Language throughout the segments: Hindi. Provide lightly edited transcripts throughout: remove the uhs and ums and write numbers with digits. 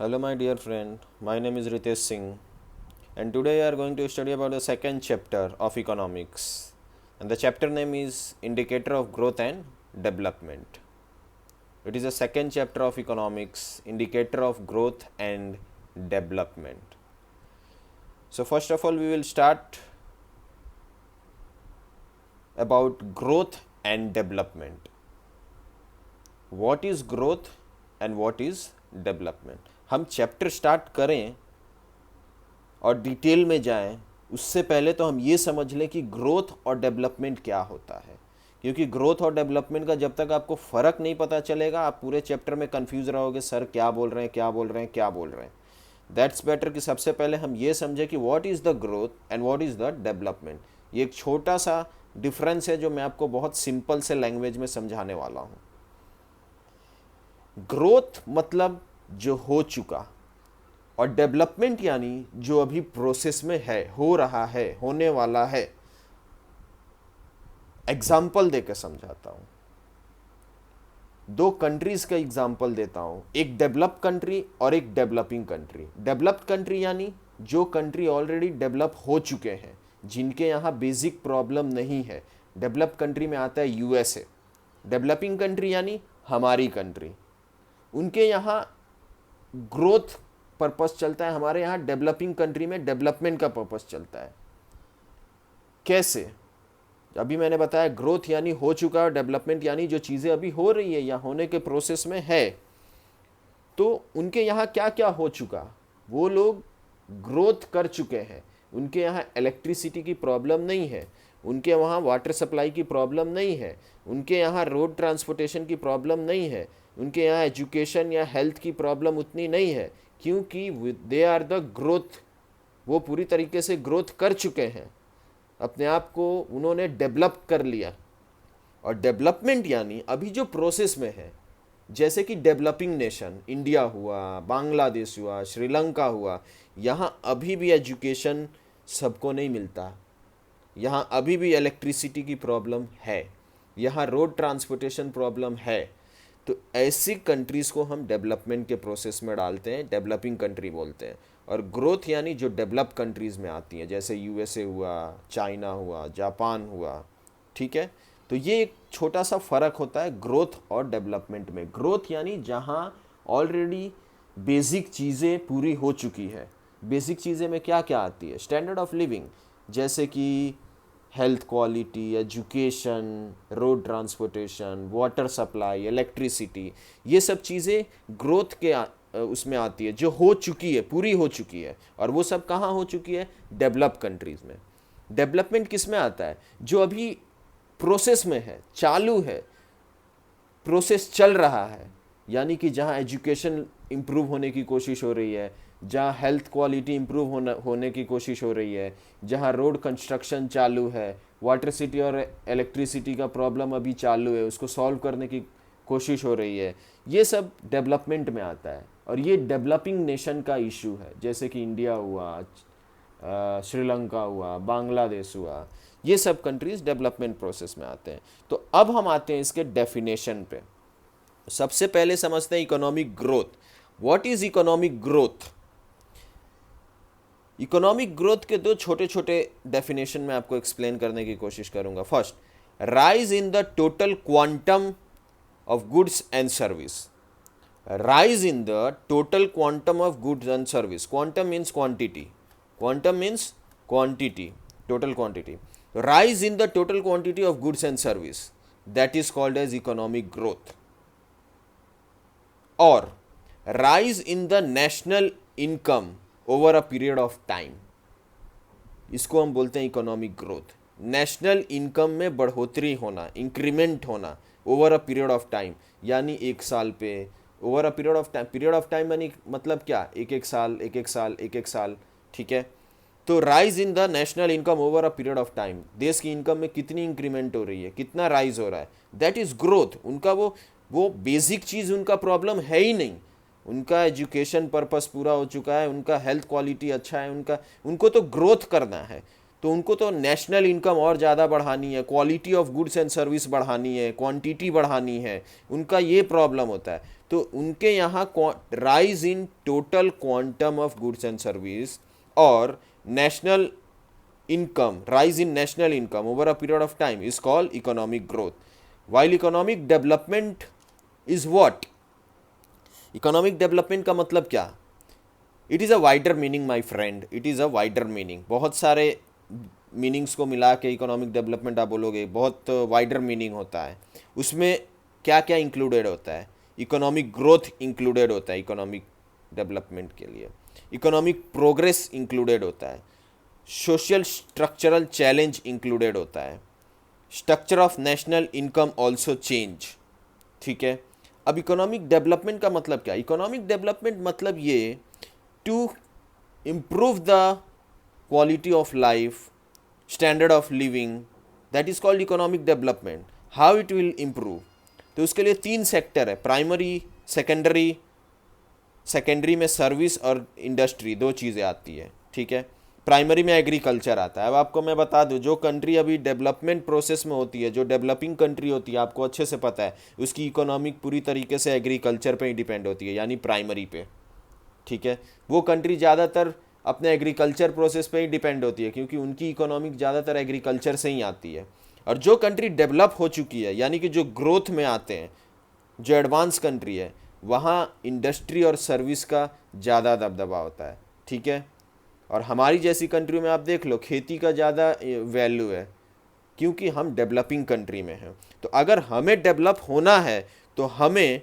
Hello, my dear friend. My name is Ritesh Singh, and today we are going to study about the second chapter of economics. And the chapter name is Indicator of Growth and Development. It is the second chapter of economics, Indicator of Growth and Development. So, first of all, we will start about growth and development. What is growth and what is development? हम चैप्टर स्टार्ट करें और डिटेल में जाएं उससे पहले तो हम ये समझ लें कि ग्रोथ और डेवलपमेंट क्या होता है, क्योंकि ग्रोथ और डेवलपमेंट का जब तक आपको फ़र्क नहीं पता चलेगा आप पूरे चैप्टर में कंफ्यूज रहोगे, सर क्या बोल रहे हैं क्या बोल रहे हैं क्या बोल रहे हैं। दैट्स बेटर कि सबसे पहले हम ये समझें कि what is the growth and what is the development. ये एक छोटा सा डिफरेंस है जो मैं आपको बहुत सिंपल से लैंग्वेज में समझाने वाला हूँ। ग्रोथ मतलब जो हो चुका और डेवलपमेंट यानी जो अभी प्रोसेस में है, हो रहा है, होने वाला है। एग्जाम्पल देकर समझाता हूं, दो कंट्रीज का एग्जाम्पल देता हूं, एक डेवलप कंट्री और एक डेवलपिंग कंट्री। डेवलप्ड कंट्री यानी जो कंट्री ऑलरेडी डेवलप हो चुके हैं, जिनके यहाँ बेसिक प्रॉब्लम नहीं है। डेवलप कंट्री में आता है यूएसए। डेवलपिंग कंट्री यानी हमारी कंट्री, उनके यहाँ ग्रोथ पर्पस चलता है, हमारे यहाँ डेवलपिंग कंट्री में डेवलपमेंट का पर्पस चलता है। कैसे? अभी मैंने बताया ग्रोथ यानी हो चुका और डेवलपमेंट यानी जो चीज़ें अभी हो रही है या होने के प्रोसेस में है। तो उनके यहाँ क्या क्या हो चुका, वो लोग ग्रोथ कर चुके हैं। उनके यहाँ इलेक्ट्रिसिटी की प्रॉब्लम नहीं है, उनके वहाँ वाटर सप्लाई की प्रॉब्लम नहीं है, उनके यहाँ रोड ट्रांसपोर्टेशन की प्रॉब्लम नहीं है, उनके यहाँ एजुकेशन या हेल्थ की प्रॉब्लम उतनी नहीं है, क्योंकि दे आर द ग्रोथ, वो पूरी तरीके से ग्रोथ कर चुके हैं, अपने आप को उन्होंने डेवलप कर लिया। और डेवलपमेंट यानी अभी जो प्रोसेस में है, जैसे कि डेवलपिंग नेशन इंडिया हुआ, बांग्लादेश हुआ, श्रीलंका हुआ, यहाँ अभी भी एजुकेशन सबको नहीं मिलता, यहाँ अभी भी इलेक्ट्रिसिटी की प्रॉब्लम है, यहाँ रोड ट्रांसपोर्टेशन प्रॉब्लम है। तो ऐसी कंट्रीज़ को हम डेवलपमेंट के प्रोसेस में डालते हैं, डेवलपिंग कंट्री बोलते हैं। और ग्रोथ यानी जो डेवलप कंट्रीज़ में आती हैं, जैसे यूएसए हुआ, चाइना हुआ, जापान हुआ। ठीक है, तो ये एक छोटा सा फ़र्क होता है ग्रोथ और डेवलपमेंट में। ग्रोथ यानी जहाँ ऑलरेडी बेसिक चीज़ें पूरी हो चुकी है। बेसिक चीज़ें में क्या क्या आती है? स्टैंडर्ड ऑफ लिविंग, जैसे कि health quality, education, road transportation, water supply, electricity, ये सब चीज़ें ग्रोथ के उसमें आती है, जो हो चुकी है, पूरी हो चुकी है। और वो सब कहाँ हो चुकी है? डेवलप कंट्रीज़ में। डेवलपमेंट किस में आता है? जो अभी प्रोसेस में है, चालू है, प्रोसेस चल रहा है, यानी कि जहाँ एजुकेशन इम्प्रूव होने की कोशिश हो रही है, जहाँ हेल्थ क्वालिटी इम्प्रूव होने की कोशिश हो रही है, जहाँ रोड कंस्ट्रक्शन चालू है, वाटर सिटी और इलेक्ट्रिसिटी का प्रॉब्लम अभी चालू है, उसको सॉल्व करने की कोशिश हो रही है, ये सब डेवलपमेंट में आता है। और ये डेवलपिंग नेशन का इशू है, जैसे कि इंडिया हुआ, श्रीलंका हुआ, बांग्लादेश हुआ, ये सब कंट्रीज़ डेवलपमेंट प्रोसेस में आते हैं। तो अब हम आते हैं इसके डेफिनेशन पे। सबसे पहले समझते हैं economic growth. What is economic growth? Economic growth के दो छोटे छोटे डेफिनेशन में आपको एक्सप्लेन करने की कोशिश करूंगा। First, rise in the total quantum of goods and service. Rise in the total quantum of goods and service. Quantum means quantity, quantum means quantity, total quantity. Rise in the total quantity of goods and service, that is called as economic growth. और rise in the national income over a period of time, इसको हम बोलते हैं इकोनॉमिक ग्रोथ। नेशनल इनकम में बढ़ोतरी होना, इंक्रीमेंट होना over a period of time, यानी एक साल पे, over a period of time. Period of time यानी मतलब क्या? एक एक साल, एक एक साल, एक एक साल। ठीक है, तो rise in the national income over a period of time, देश की इनकम में कितनी इंक्रीमेंट हो रही है, कितना राइज हो रहा है, दैट इज ग्रोथ। उनका वो बेसिक चीज़ उनका प्रॉब्लम है ही नहीं, उनका एजुकेशन पर्पस पूरा हो चुका है, उनका हेल्थ क्वालिटी अच्छा है, उनको तो ग्रोथ करना है। तो उनको तो नेशनल इनकम और ज़्यादा बढ़ानी है, quality of goods and service बढ़ानी है, क्वांटिटी बढ़ानी है, उनका ये प्रॉब्लम होता है। तो उनके यहाँ rise in total quantum of goods and service और national income, rise in national income over a period of time is called economic growth. While economic development is what? Economic development का मतलब क्या? It is a wider meaning my friend, it is a wider meaning. बहुत सारे मीनिंग्स को मिला के इकोनॉमिक डेवलपमेंट आप बोलोगे, बहुत वाइडर मीनिंग होता है। उसमें क्या क्या इंक्लूडेड होता है? इकोनॉमिक ग्रोथ इंक्लूडेड होता है इकोनॉमिक डेवलपमेंट के लिए, इकोनॉमिक प्रोग्रेस इंक्लूडेड होता है, सोशल स्ट्रक्चरल चैलेंज इंक्लूडेड होता है, structure of national income also change. ठीक है, अब इकोनॉमिक डेवलपमेंट का मतलब क्या? इकोनॉमिक डेवलपमेंट मतलब ये to improve the quality of life, standard of living, that is called economic development. How it will improve? तो उसके लिए 3 सेक्टर है, प्राइमरी, सेकेंडरी। सेकेंडरी में सर्विस और इंडस्ट्री 2 चीज़ें आती है। ठीक है, प्राइमरी में एग्रीकल्चर आता है। अब आपको मैं बता दूं, जो कंट्री अभी डेवलपमेंट प्रोसेस में होती है, जो डेवलपिंग कंट्री होती है, आपको अच्छे से पता है, उसकी इकोनॉमिक पूरी तरीके से एग्रीकल्चर पे ही डिपेंड होती है, यानी प्राइमरी पे। ठीक है, वो कंट्री ज़्यादातर अपने एग्रीकल्चर प्रोसेस पे ही डिपेंड होती है, क्योंकि उनकी इकोनॉमिक ज़्यादातर एग्रीकल्चर से ही आती है। और जो कंट्री डेवलप हो चुकी है, यानी कि जो ग्रोथ में आते हैं, जो एडवांस कंट्री है, वहाँ इंडस्ट्री और सर्विस का ज़्यादा दबदबा होता है। ठीक है, और हमारी जैसी कंट्री में आप देख लो, खेती का ज़्यादा वैल्यू है, क्योंकि हम डेवलपिंग कंट्री में हैं। तो अगर हमें डेवलप होना है तो हमें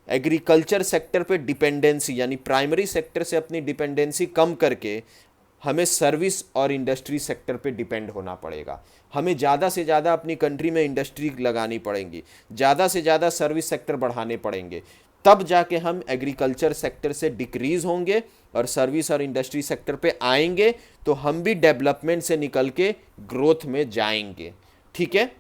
एग्रीकल्चर सेक्टर पे डिपेंडेंसी, यानी प्राइमरी सेक्टर से अपनी डिपेंडेंसी कम करके हमें सर्विस और इंडस्ट्री सेक्टर पे डिपेंड होना पड़ेगा। हमें ज़्यादा से ज़्यादा अपनी कंट्री में इंडस्ट्री लगानी पड़ेंगी, ज़्यादा से ज़्यादा सर्विस सेक्टर बढ़ाने पड़ेंगे, तब जाके हम एग्रीकल्चर सेक्टर से डिक्रीज होंगे और सर्विस और इंडस्ट्री सेक्टर पे आएंगे, तो हम भी डेवलपमेंट से निकल के ग्रोथ में जाएंगे। ठीक है,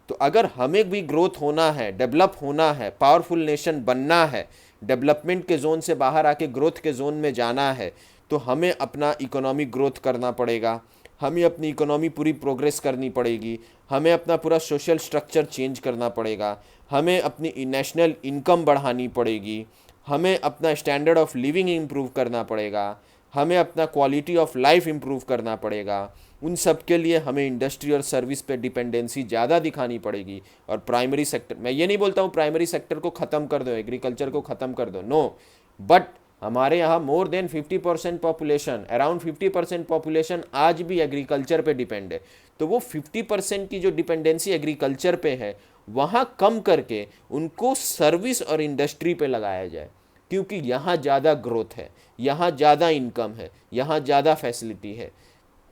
तो अगर हमें भी ग्रोथ होना है, डेवलप होना है, पावरफुल नेशन बनना है, डेवलपमेंट के जोन से बाहर आके ग्रोथ के जोन में जाना है, तो हमें अपना इकोनॉमिक ग्रोथ करना पड़ेगा, हमें अपनी इकोनॉमी पूरी प्रोग्रेस करनी पड़ेगी, हमें अपना पूरा सोशल स्ट्रक्चर चेंज करना पड़ेगा, हमें अपनी नेशनल इनकम बढ़ानी पड़ेगी, हमें अपना स्टैंडर्ड ऑफ लिविंग इम्प्रूव करना पड़ेगा, हमें अपना क्वालिटी ऑफ लाइफ इम्प्रूव करना पड़ेगा। उन सब के लिए हमें इंडस्ट्री और सर्विस पे डिपेंडेंसी ज़्यादा दिखानी पड़ेगी। और प्राइमरी सेक्टर, मैं ये नहीं बोलता हूँ प्राइमरी सेक्टर को ख़त्म कर दो, एग्रीकल्चर को ख़त्म कर दो, नो, बट हमारे यहाँ more than 50% population, around 50% population आज भी एग्रीकल्चर पे डिपेंड है। तो वो 50% की जो डिपेंडेंसी एग्रीकल्चर पे है, वहाँ कम करके उनको सर्विस और इंडस्ट्री पे लगाया जाए, क्योंकि यहाँ ज़्यादा ग्रोथ है, यहाँ ज़्यादा इनकम है, यहाँ ज़्यादा फैसिलिटी है,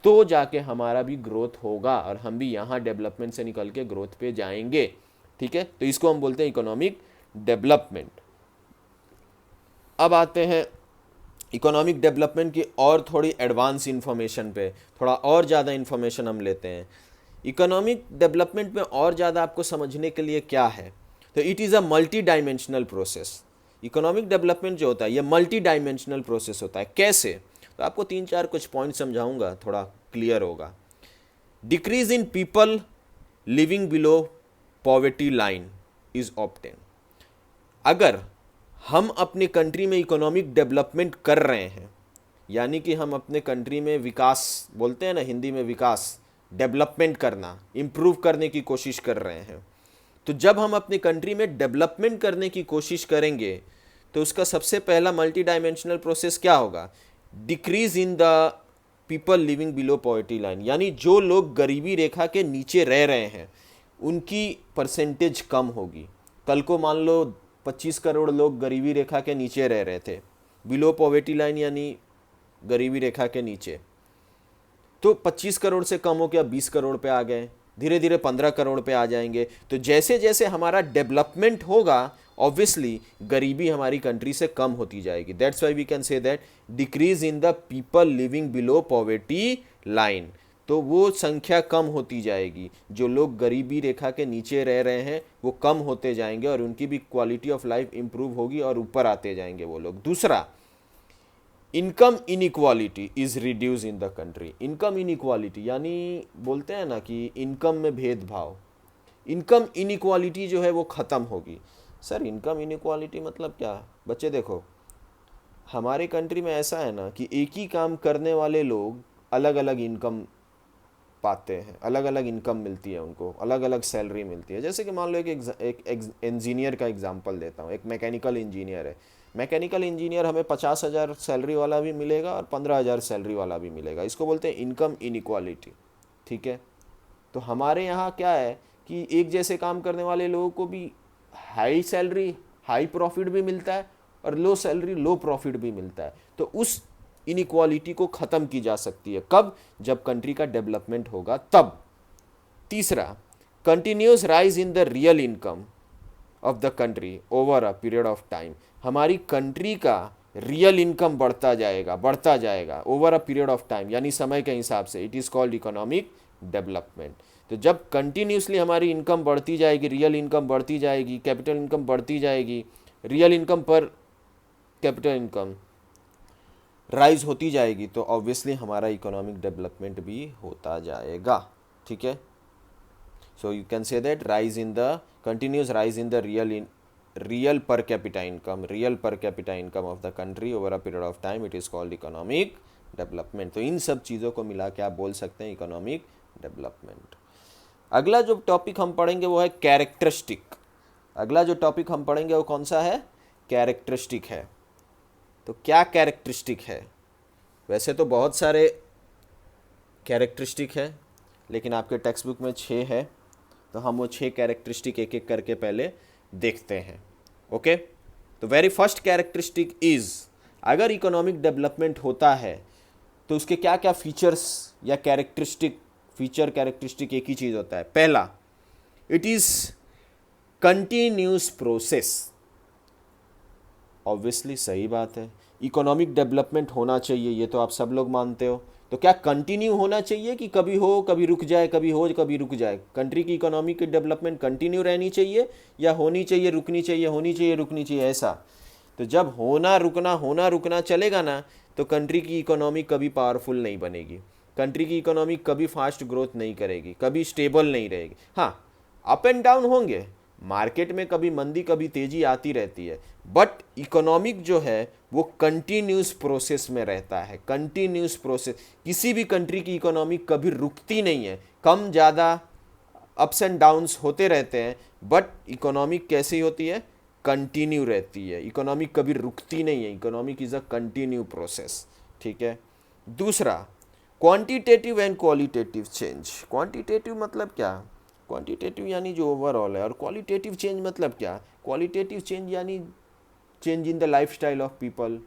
तो जाके हमारा भी ग्रोथ होगा और हम भी यहाँ डेवलपमेंट से निकल के ग्रोथ पे जाएंगे। ठीक है, तो इसको हम बोलते हैं इकोनॉमिक डेवलपमेंट। अब आते हैं इकोनॉमिक डेवलपमेंट की और थोड़ी एडवांस इंफॉर्मेशन पे, थोड़ा और ज़्यादा इंफॉर्मेशन हम लेते हैं। इकोनॉमिक डेवलपमेंट में और ज़्यादा आपको समझने के लिए क्या है, तो it is a multi dimensional process. Economic development जो होता है, ये मल्टी डायमेंशनल प्रोसेस होता है। कैसे? तो आपको 3-4 कुछ पॉइंट समझाऊंगा, थोड़ा क्लियर होगा। Decrease in people living below poverty line is obtain. अगर हम अपने कंट्री में इकोनॉमिक डेवलपमेंट कर रहे हैं, यानी कि हम अपने कंट्री में विकास, बोलते हैं ना हिंदी में विकास, डेवलपमेंट करना, इम्प्रूव करने की कोशिश कर रहे हैं, तो जब हम अपनी कंट्री में डेवलपमेंट करने की कोशिश करेंगे तो उसका सबसे पहला मल्टी डायमेंशनल प्रोसेस क्या होगा? Decrease in the people living below poverty line, यानी जो लोग गरीबी रेखा के नीचे रह रहे हैं उनकी परसेंटेज कम होगी। कल को मान लो 25 करोड़ लोग गरीबी रेखा के नीचे रह रहे थे, बिलो पॉवर्टी लाइन यानी गरीबी रेखा के नीचे, तो 25 करोड़ से कम हो के अब 20 करोड़ पे आ गए, धीरे धीरे 15 करोड़ पे आ जाएंगे। तो जैसे जैसे हमारा डेवलपमेंट होगा, ऑब्वियसली गरीबी हमारी कंट्री से कम होती जाएगी। That's why we can say that decrease in the people living below poverty line, तो वो संख्या कम होती जाएगी, जो लोग गरीबी रेखा के नीचे रह रहे हैं वो कम होते जाएंगे और उनकी भी क्वालिटी ऑफ लाइफ इंप्रूव होगी और ऊपर आते जाएंगे वो लोग। दूसरा, income inequality is reduce in the country. Income inequality यानी बोलते हैं ना कि इनकम में भेदभाव, इनकम इनइक्वालिटी जो है वो ख़त्म होगी। सर इनकम इनइक्वालिटी मतलब क्या? बच्चे देखो, हमारे कंट्री में ऐसा है ना कि एक ही काम करने वाले लोग अलग अलग इनकम पाते हैं, अलग अलग इनकम मिलती है उनको, अलग अलग सैलरी मिलती है। जैसे कि मान लो एक इंजीनियर का एग्जांपल देता हूँ। एक मैकेनिकल इंजीनियर है, मैकेनिकल इंजीनियर हमें 50,000 सैलरी वाला भी मिलेगा और 15,000 सैलरी वाला भी मिलेगा। इसको बोलते हैं इनकम इनइक्वालिटी। ठीक है, तो हमारे यहाँ क्या है कि एक जैसे काम करने वाले लोगों को भी हाई सैलरी हाई प्रॉफिट भी मिलता है और लो सैलरी लो प्रॉफिट भी मिलता है। तो उस इनइक्वालिटी को ख़त्म की जा सकती है। कब? जब कंट्री का डेवलपमेंट होगा तब। तीसरा, continuous rise in the real income of the country over a period of time. हमारी कंट्री का रियल इनकम बढ़ता जाएगा over a period of time, यानी समय के हिसाब से। It is called economic development. तो जब कंटिन्यूसली हमारी इनकम बढ़ती जाएगी, रियल इनकम बढ़ती जाएगी, कैपिटल इनकम बढ़ती जाएगी, रियल इनकम पर कैपिटल इनकम राइज होती जाएगी, तो ऑब्वियसली हमारा इकोनॉमिक डेवलपमेंट भी होता जाएगा। ठीक है, so you can say that rise in the continuous rise in the real per capita income of the country over a period of time, it is called economic development. तो इन सब चीज़ों को मिला के आप बोल सकते हैं इकोनॉमिक डेवलपमेंट। अगला जो टॉपिक हम पढ़ेंगे वो है कैरेक्टरिस्टिक। अगला जो टॉपिक हम पढ़ेंगे वो कौन सा है? कैरेक्टरिस्टिक है। तो क्या कैरेक्टरिस्टिक है? वैसे तो बहुत सारे कैरेक्टरिस्टिक है, लेकिन आपके टेक्स्ट बुक में 6 है, तो हम वो 6 कैरेक्टरिस्टिक एक एक करके पहले देखते हैं। ओके, तो वेरी फर्स्ट कैरेक्टरिस्टिक इज़, अगर इकोनॉमिक डेवलपमेंट होता है तो उसके क्या क्या फीचर्स या कैरेक्टरिस्टिक एक ही चीज़ होता है। पहला, it is continuous process. Obviously सही बात है, इकोनॉमिक डेवलपमेंट होना चाहिए, ये तो आप सब लोग मानते हो। तो क्या कंटिन्यू होना चाहिए कि कभी हो कभी रुक जाए, कभी हो कभी रुक जाए? कंट्री की इकोनॉमी की डेवलपमेंट कंटिन्यू रहनी चाहिए या होनी चाहिए रुकनी चाहिए, होनी चाहिए रुकनी चाहिए, ऐसा? तो जब होना रुकना चलेगा ना, तो कंट्री की इकोनॉमी कभी पावरफुल नहीं बनेगी, कंट्री की इकोनॉमी कभी फास्ट ग्रोथ नहीं करेगी, कभी स्टेबल नहीं रहेगी। हाँ, अप एंड डाउन होंगे, मार्केट में कभी मंदी कभी तेजी आती रहती है, बट इकोनॉमिक जो है वो कंटिन्यूस प्रोसेस में रहता है। कंटिन्यूस प्रोसेस, किसी भी कंट्री की इकोनॉमी कभी रुकती नहीं है। कम ज़्यादा अप्स एंड डाउन्स होते रहते हैं, बट इकोनॉमिक कैसी होती है? कंटिन्यू रहती है। इकोनॉमिक कभी रुकती नहीं है, economic is a continue process. ठीक है। दूसरा, quantitative and qualitative change. Quantitative मतलब क्या? क्वांटिटेटिव यानी जो ओवरऑल है, और क्वालिटेटिव चेंज मतलब क्या? क्वालिटेटिव चेंज यानी change in the life style of people,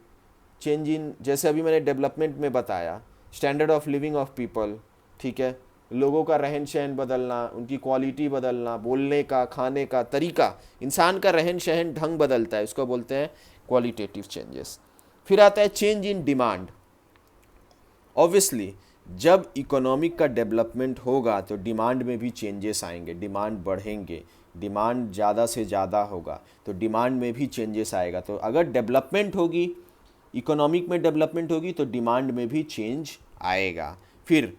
change in, जैसे अभी मैंने डेवलपमेंट में बताया, standard of living of people. ठीक है, लोगों का रहन सहन बदलना, उनकी क्वालिटी बदलना, बोलने का, खाने का तरीका, इंसान का रहन सहन ढंग बदलता है, उसको बोलते हैं क्वालिटेटिव चेंजेस। फिर आता है चेंज इन डिमांड। ऑब्वियसली जब इकोनॉमिक का डेवलपमेंट होगा तो डिमांड में भी चेंजेस आएंगे, डिमांड बढ़ेंगे, डिमांड ज़्यादा से ज़्यादा होगा तो डिमांड में भी चेंजेस आएगा। तो अगर डेवलपमेंट होगी, इकोनॉमिक में डेवलपमेंट होगी, तो डिमांड में भी चेंज आएगा। फिर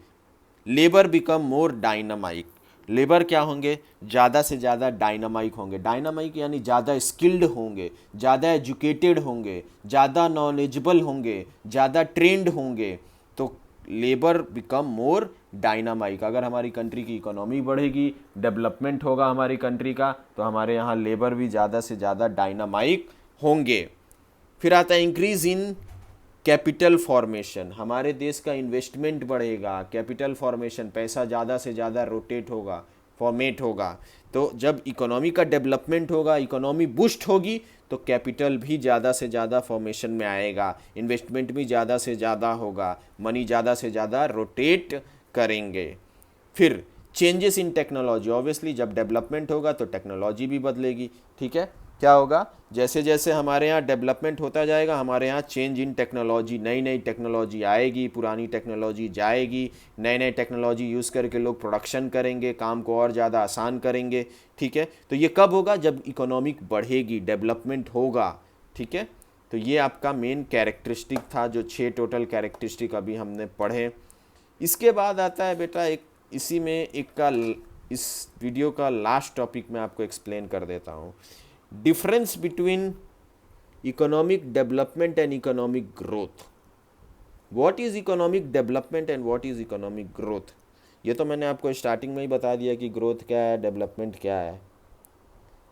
labour become more dynamic. Labour क्या होंगे? ज़्यादा से ज़्यादा डायनामाइक होंगे। डायनामाइक यानी ज़्यादा स्किल्ड होंगे, ज़्यादा एजुकेटेड होंगे, ज़्यादा नॉलेजेबल होंगे, ज़्यादा ट्रेंड होंगे। तो लेबर बिकम मोर डायनामाइक। अगर हमारी कंट्री की इकोनॉमी बढ़ेगी, डेवलपमेंट होगा हमारी कंट्री का, तो हमारे यहाँ लेबर भी ज़्यादा से ज़्यादा डायनामाइक होंगे। फिर आता है इंक्रीज इन कैपिटल फॉर्मेशन। हमारे देश का इन्वेस्टमेंट बढ़ेगा, कैपिटल फॉर्मेशन, पैसा ज़्यादा से ज़्यादा रोटेट होगा, फॉर्मेट होगा। तो जब इकोनॉमी का डेवलपमेंट होगा, इकोनॉमी बूस्ट होगी, तो कैपिटल भी ज़्यादा से ज़्यादा फॉर्मेशन में आएगा, इन्वेस्टमेंट भी ज़्यादा से ज़्यादा होगा, मनी ज़्यादा से ज़्यादा रोटेट करेंगे। फिर चेंजेस इन टेक्नोलॉजी। ऑब्वियसली जब डेवलपमेंट होगा तो टेक्नोलॉजी भी बदलेगी। ठीक है, क्या होगा? जैसे जैसे हमारे यहाँ डेवलपमेंट होता जाएगा, हमारे यहाँ चेंज इन टेक्नोलॉजी, नई नई टेक्नोलॉजी आएगी, पुरानी टेक्नोलॉजी जाएगी, नए नए टेक्नोलॉजी यूज़ करके लोग प्रोडक्शन करेंगे, काम को और ज़्यादा आसान करेंगे। ठीक है, तो ये कब होगा? जब इकोनॉमिक बढ़ेगी, डेवलपमेंट होगा। ठीक है, तो ये आपका मेन कैरेक्टरिस्टिक था, जो 6 टोटल कैरेक्टरिस्टिक अभी हमने पढ़े। इसके बाद आता है बेटा एक, इसी में इस वीडियो का लास्ट टॉपिक मैं आपको एक्सप्लेन कर देता हूँ, difference between economic development and economic growth. What is economic development and what is economic growth. ये तो मैंने आपको स्टार्टिंग में ही बता दिया कि ग्रोथ क्या है, डेवलपमेंट क्या है।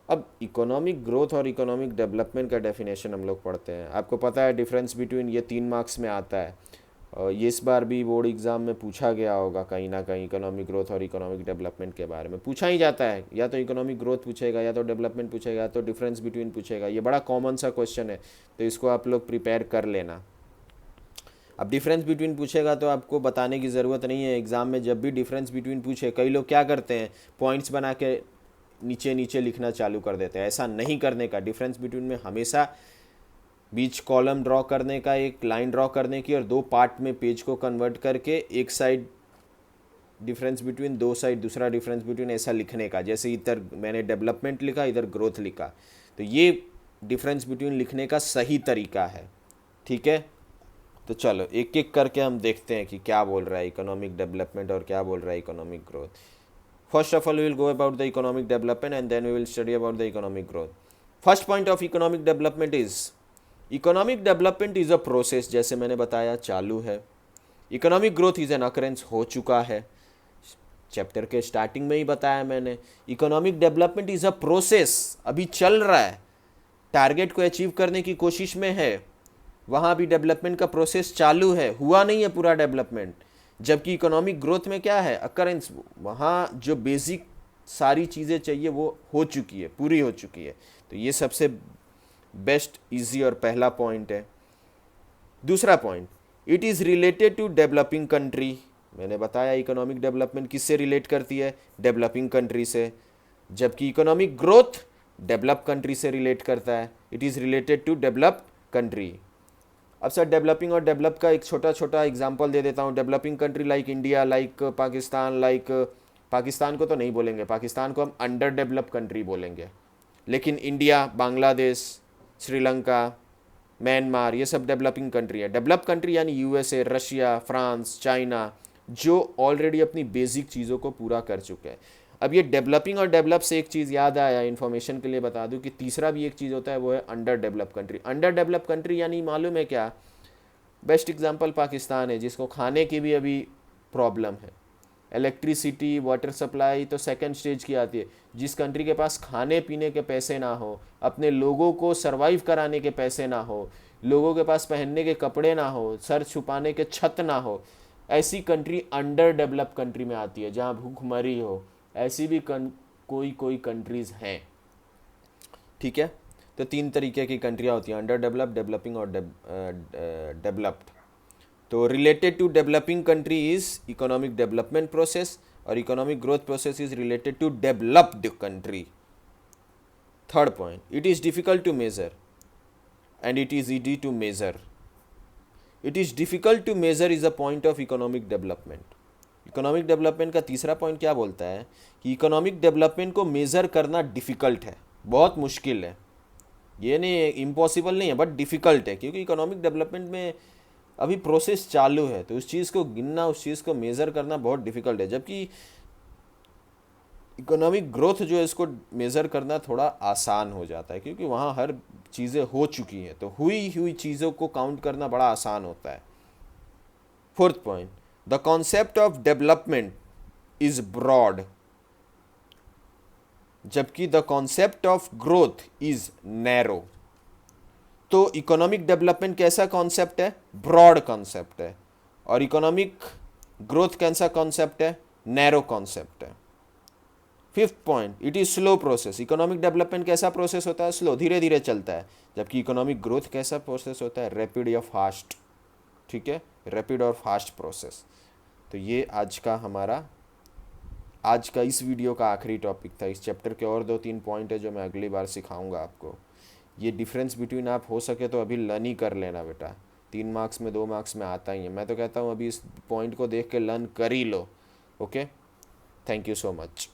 अब इकोनॉमिक ग्रोथ और इकोनॉमिक डेवलपमेंट का डेफिनेशन हम लोग पढ़ते हैं। आपको पता है डिफरेंस बिटवीन, ये 3 मार्क्स में आता है और ये इस बार भी बोर्ड एग्ज़ाम में पूछा गया होगा कहीं ना कहीं, इकोनॉमिक ग्रोथ और इकोनॉमिक डेवलपमेंट के बारे में पूछा ही जाता है। या तो इकोनॉमिक ग्रोथ पूछेगा, या तो डेवलपमेंट पूछेगा, या तो डिफरेंस बिटवीन पूछेगा। ये बड़ा कॉमन सा क्वेश्चन है, तो इसको आप लोग प्रिपेयर कर लेना। अब डिफरेंस बिटवीन पूछेगा तो आपको बताने की ज़रूरत नहीं है, एग्ज़ाम में जब भी डिफरेंस बिटवीन पूछे, कई लोग क्या करते हैं, पॉइंट्स बना के नीचे नीचे लिखना चालू कर देते हैं। ऐसा नहीं करने का। डिफरेंस बिटवीन में हमेशा बीच कॉलम ड्रॉ करने का, एक लाइन ड्रॉ करने की, और 2 पार्ट में पेज को कन्वर्ट करके एक साइड डिफरेंस बिटवीन, 2 साइड दूसरा डिफरेंस बिटवीन, ऐसा लिखने का। जैसे इधर मैंने डेवलपमेंट लिखा, इधर ग्रोथ लिखा, तो ये डिफरेंस बिटवीन लिखने का सही तरीका है। ठीक है, तो चलो एक एक करके हम देखते हैं कि क्या बोल रहा है इकोनॉमिक डेवलपमेंट और क्या बोल रहा है economic growth. First of all we will go about the economic development and then we will study about the economic growth. First point of economic development is, economic development is a process, जैसे मैंने बताया चालू है। Economic growth is an occurrence, हो चुका है, चैप्टर के स्टार्टिंग में ही बताया मैंने। Economic development is a process, अभी चल रहा है, टारगेट को अचीव करने की कोशिश में है, वहाँ भी डेवलपमेंट का प्रोसेस चालू है, हुआ नहीं है पूरा डेवलपमेंट। जबकि इकोनॉमिक ग्रोथ में क्या है, अकरेंस, वहाँ जो बेसिक सारी चीज़ें चाहिए वो हो चुकी है, पूरी हो चुकी है। तो ये सबसे बेस्ट, इजी और पहला पॉइंट है। दूसरा point, it is related to developing country. मैंने बताया इकोनॉमिक डेवलपमेंट किससे रिलेट करती है, डेवलपिंग कंट्री से, जबकि इकोनॉमिक ग्रोथ डेवलप कंट्री से रिलेट करता है। It is related to develop country. अब सर डेवलपिंग और डेवलप का एक छोटा छोटा एग्जांपल दे देता हूँ। Developing country like India, like Pakistan, like Pakistan को तो नहीं बोलेंगे, पाकिस्तान को हम अंडर डेवलप कंट्री बोलेंगे, लेकिन इंडिया, बांग्लादेश, श्रीलंका, म्यांमार, ये सब डेवलपिंग कंट्री है। डेवलप कंट्री यानी यूएसए, रशिया, फ्रांस, चाइना, जो ऑलरेडी अपनी बेसिक चीज़ों को पूरा कर चुके हैं। अब ये डेवलपिंग और डेवलप से एक चीज़ याद आया, इन्फॉर्मेशन के लिए बता दूं कि तीसरा भी एक चीज़ होता है, वो है under develop country. Under develop country यानी मालूम है क्या, बेस्ट एग्जांपल पाकिस्तान है, जिसको खाने की भी अभी प्रॉब्लम है। इलेक्ट्रिसिटी, वाटर सप्लाई तो सेकंड स्टेज की आती है। जिस कंट्री के पास खाने पीने के पैसे ना हो, अपने लोगों को सरवाइव कराने के पैसे ना हो, लोगों के पास पहनने के कपड़े ना हो, सर छुपाने के छत ना हो, ऐसी कंट्री अंडर डेवलप कंट्री में आती है, जहाँ भूखमरी हो। ऐसी भी कोई कंट्रीज़ हैं। ठीक है, तो 3 तरीके की कंट्रियाँ होती हैं, अंडर डेवलप, डेवलपिंग और डेवलप्ड। तो related to developing country is economic development process, और economic growth process is related to developed country. Third point, it is difficult to measure and it is easy to measure. It is difficult to measure is a point of economic development. Economic development का तीसरा पॉइंट क्या बोलता है कि इकोनॉमिक डेवलपमेंट को मेज़र करना डिफ़िकल्ट है, बहुत मुश्किल है। ये नहीं, इम्पॉसिबल नहीं है, बट डिफ़िकल्ट है, क्योंकि इकोनॉमिक डेवलपमेंट में अभी प्रोसेस चालू है, तो उस चीज़ को गिनना, उस चीज़ को मेज़र करना बहुत डिफ़िकल्ट है। जबकि इकोनॉमिक ग्रोथ जो है, इसको मेज़र करना थोड़ा आसान हो जाता है, क्योंकि वहाँ हर चीज़ें हो चुकी हैं, तो हुई हुई चीज़ों को काउंट करना बड़ा आसान होता है। Fourth point, the concept of development is broad, जबकि the concept of growth is narrow. तो इकोनॉमिक डेवलपमेंट कैसा कॉन्सेप्ट है, ब्रॉड कॉन्सेप्ट है, और इकोनॉमिक ग्रोथ कैसा कॉन्सेप्ट है, नैरो कॉन्सेप्ट है। Fifth point, it is slow process. Economic development कैसा प्रोसेस होता है, स्लो, धीरे धीरे चलता है, जबकि इकोनॉमिक ग्रोथ कैसा प्रोसेस होता है, रैपिड या फास्ट। ठीक है, रैपिड और फास्ट प्रोसेस। तो ये आज का इस वीडियो का आखिरी टॉपिक था। इस चैप्टर के और 2-3 पॉइंट है जो मैं अगली बार सिखाऊंगा आपको। ये डिफरेंस बिटवीन आप हो सके तो अभी लर्न ही कर लेना बेटा, 3 मार्क्स में 2 मार्क्स में आता ही है। मैं तो कहता हूँ अभी इस पॉइंट को देख के लर्न कर ही लो। Okay, thank you so much.